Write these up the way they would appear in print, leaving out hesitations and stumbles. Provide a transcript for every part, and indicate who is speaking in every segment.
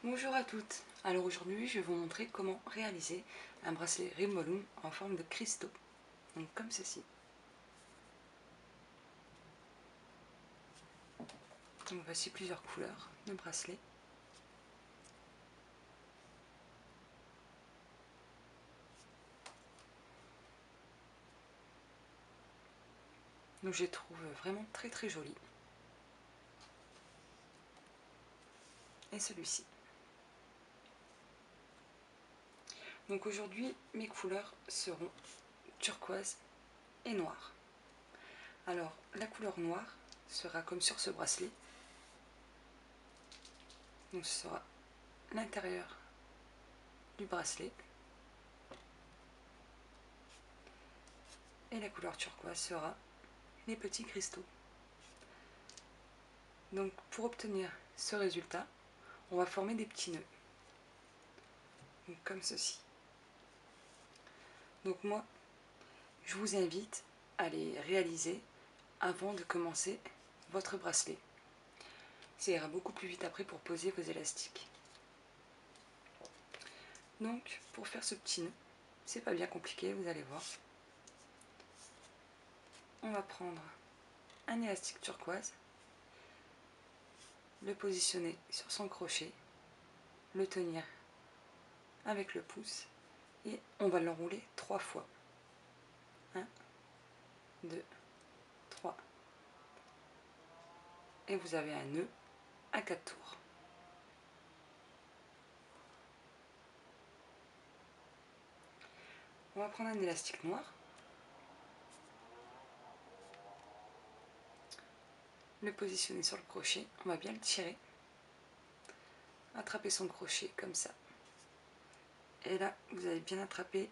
Speaker 1: Bonjour à toutes. Alors aujourd'hui je vais vous montrer comment réaliser un bracelet Rimbolum en forme de cristaux, donc comme ceci. Donc voici plusieurs couleurs de bracelet. Donc je les trouve vraiment très jolis. Et celui-ci. Donc aujourd'hui mes couleurs seront turquoise et noir. Alors la couleur noire sera comme sur ce bracelet. Donc ce sera l'intérieur du bracelet. Et la couleur turquoise sera les petits cristaux. Donc pour obtenir ce résultat, on va former des petits nœuds. Donc comme ceci. Donc moi, je vous invite à les réaliser avant de commencer votre bracelet. Ça ira beaucoup plus vite après pour poser vos élastiques. Donc pour faire ce petit nœud, c'est pas bien compliqué, vous allez voir. On va prendre un élastique turquoise, le positionner sur son crochet, le tenir avec le pouce et on va l'enrouler 3 fois. 1, 2, 3. Et vous avez un nœud à 4 tours. On va prendre un élastique noir, le positionner sur le crochet, on va bien le tirer, attraper son crochet comme ça. Et là, vous allez bien attraper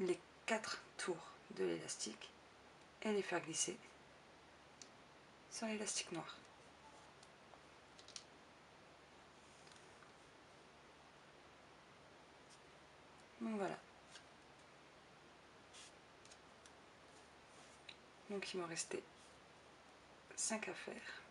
Speaker 1: les 4 tours de l'élastique et les faire glisser sur l'élastique noir. Donc voilà. Donc il m'en restait 5 à faire.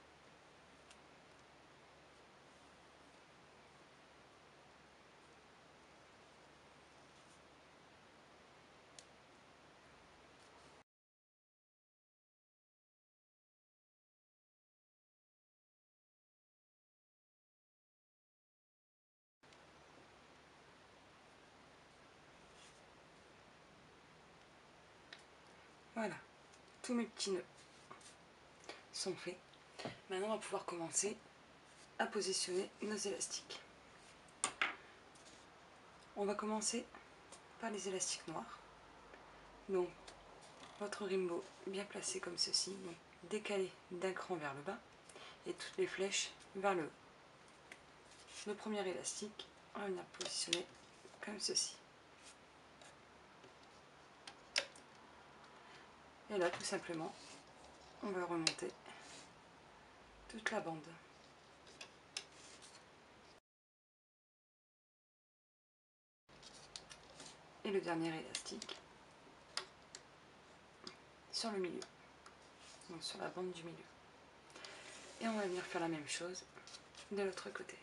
Speaker 1: Voilà, tous mes petits nœuds sont faits. Maintenant on va pouvoir commencer à positionner nos élastiques. On va commencer par les élastiques noirs. Donc votre rimbaud bien placé comme ceci, donc décalé d'un cran vers le bas et toutes les flèches vers le haut. Le premier élastique, on va venir positionner comme ceci. Et là, tout simplement, on va remonter toute la bande. Et le dernier élastique sur le milieu, donc sur la bande du milieu. Et on va venir faire la même chose de l'autre côté.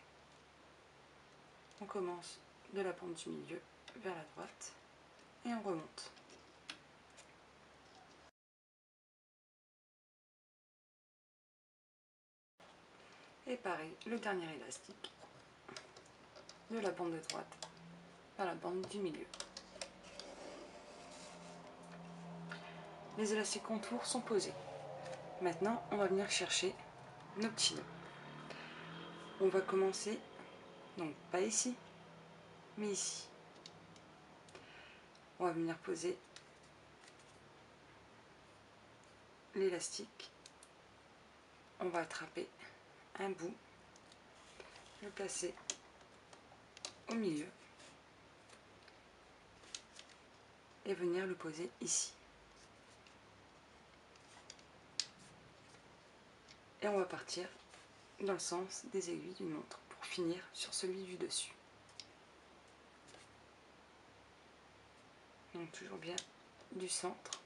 Speaker 1: On commence de la bande du milieu vers la droite et on remonte. Et pareil, le dernier élastique de la bande de droite vers la bande du milieu. Les élastiques contours sont posés. Maintenant, on va venir chercher nos petits nœuds. On va commencer, donc pas ici, mais ici. On va venir poser l'élastique. On va attraper un bout, le placer au milieu et venir le poser ici. Et on va partir dans le sens des aiguilles d'une montre pour finir sur celui du dessus. Donc toujours bien du centre.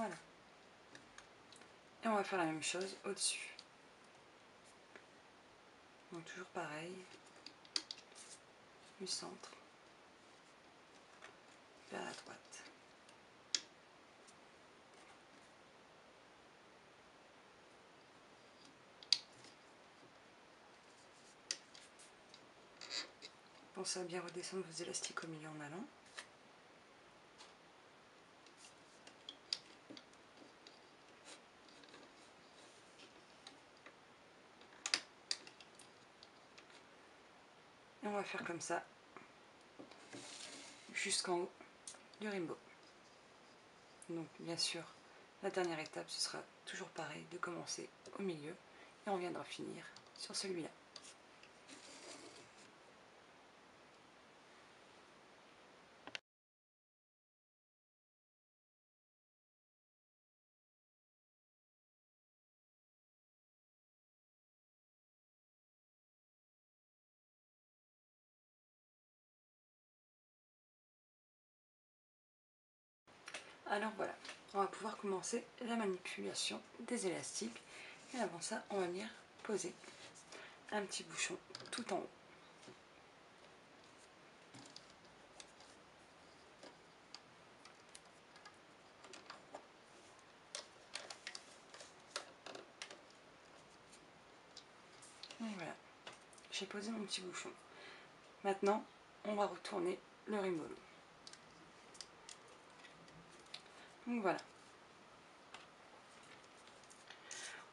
Speaker 1: Voilà. Et on va faire la même chose au-dessus. Donc toujours pareil, du centre vers la droite. Pensez à bien redescendre vos élastiques au milieu en allant. Et on va faire comme ça jusqu'en haut du rainbow. Donc bien sûr, la dernière étape, ce sera toujours pareil, de commencer au milieu et on viendra finir sur celui-là. Alors voilà, on va pouvoir commencer la manipulation des élastiques. Et avant ça, on va venir poser un petit bouchon tout en haut. Et voilà, j'ai posé mon petit bouchon. Maintenant, on va retourner le rainbow. Donc voilà.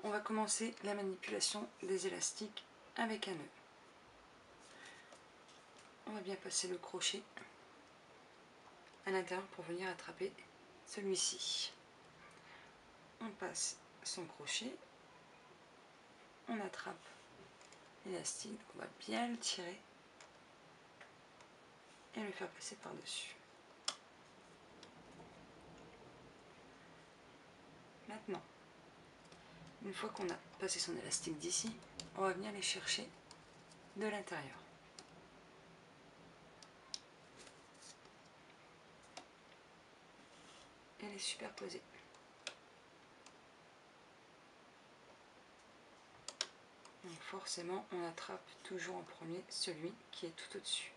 Speaker 1: On va commencer la manipulation des élastiques avec un nœud. On va bien passer le crochet à l'intérieur pour venir attraper celui-ci. On passe son crochet, on attrape l'élastique, on va bien le tirer et le faire passer par-dessus. Maintenant, une fois qu'on a passé son élastique d'ici, on va venir les chercher de l'intérieur. Et les superposer. Donc forcément, on attrape toujours en premier celui qui est tout au-dessus.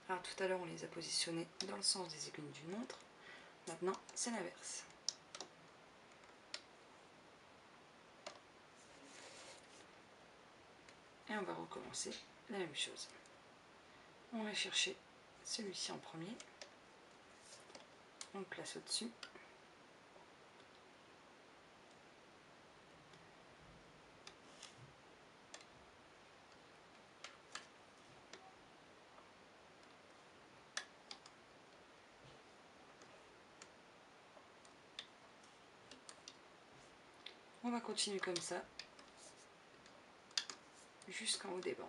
Speaker 1: Alors tout à l'heure, on les a positionnés dans le sens des aiguilles d'une montre. Maintenant, c'est l'inverse. Et on va recommencer la même chose. On va chercher celui-ci en premier. On le place au-dessus. On va continuer comme ça jusqu'en haut des bandes.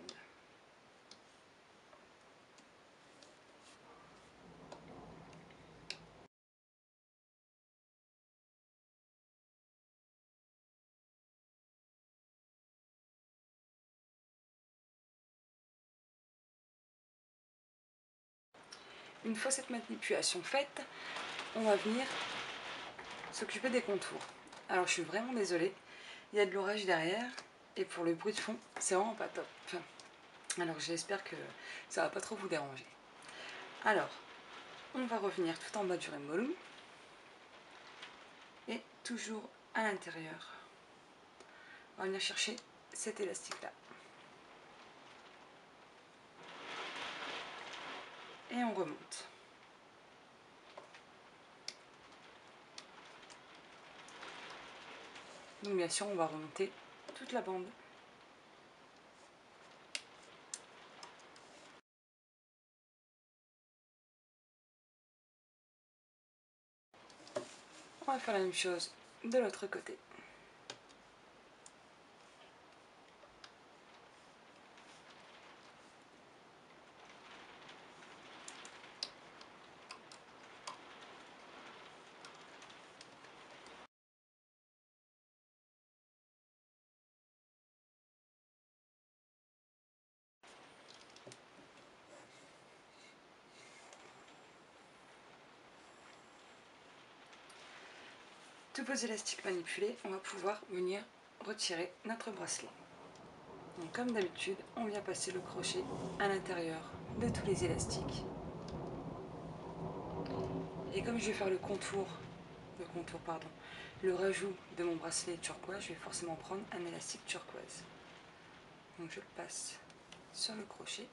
Speaker 1: Une fois cette manipulation faite, on va venir s'occuper des contours. Alors je suis vraiment désolée, il y a de l'orage derrière et pour le bruit de fond, c'est vraiment pas top. Alors j'espère que ça va pas trop vous déranger. Alors, on va revenir tout en bas du rainbow loom et toujours à l'intérieur. On va venir chercher cet élastique là. Et on remonte. Donc bien sûr, on va remonter toute la bande. On va faire la même chose de l'autre côté. Tous vos élastiques manipulés, on va pouvoir venir retirer notre bracelet. Donc comme d'habitude, on vient passer le crochet à l'intérieur de tous les élastiques. Et comme je vais faire le rajout de mon bracelet turquoise, je vais forcément prendre un élastique turquoise. Donc je le passe sur le crochet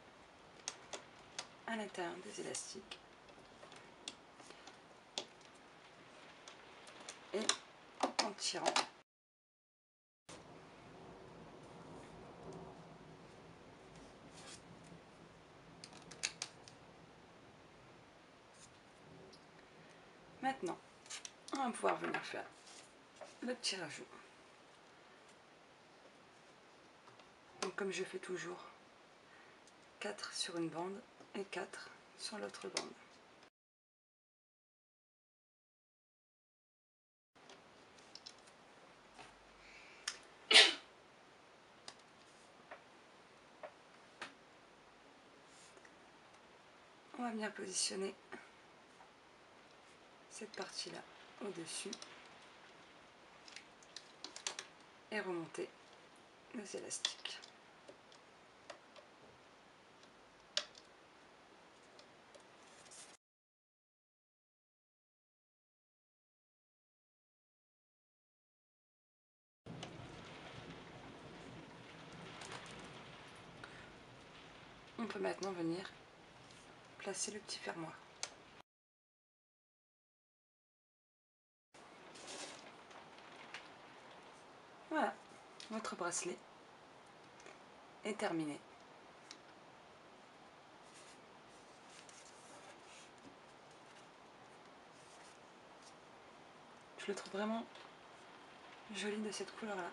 Speaker 1: à l'intérieur des élastiques et en tirant. Maintenant, on va pouvoir venir faire le petit rajout. Donc comme je fais toujours, 4 sur une bande et 4 sur l'autre bande. On va bien positionner cette partie-là au-dessus et remonter les élastiques. On peut maintenant venir placer le petit fermoir. Voilà, votre bracelet est terminé. Je le trouve vraiment joli de cette couleur-là.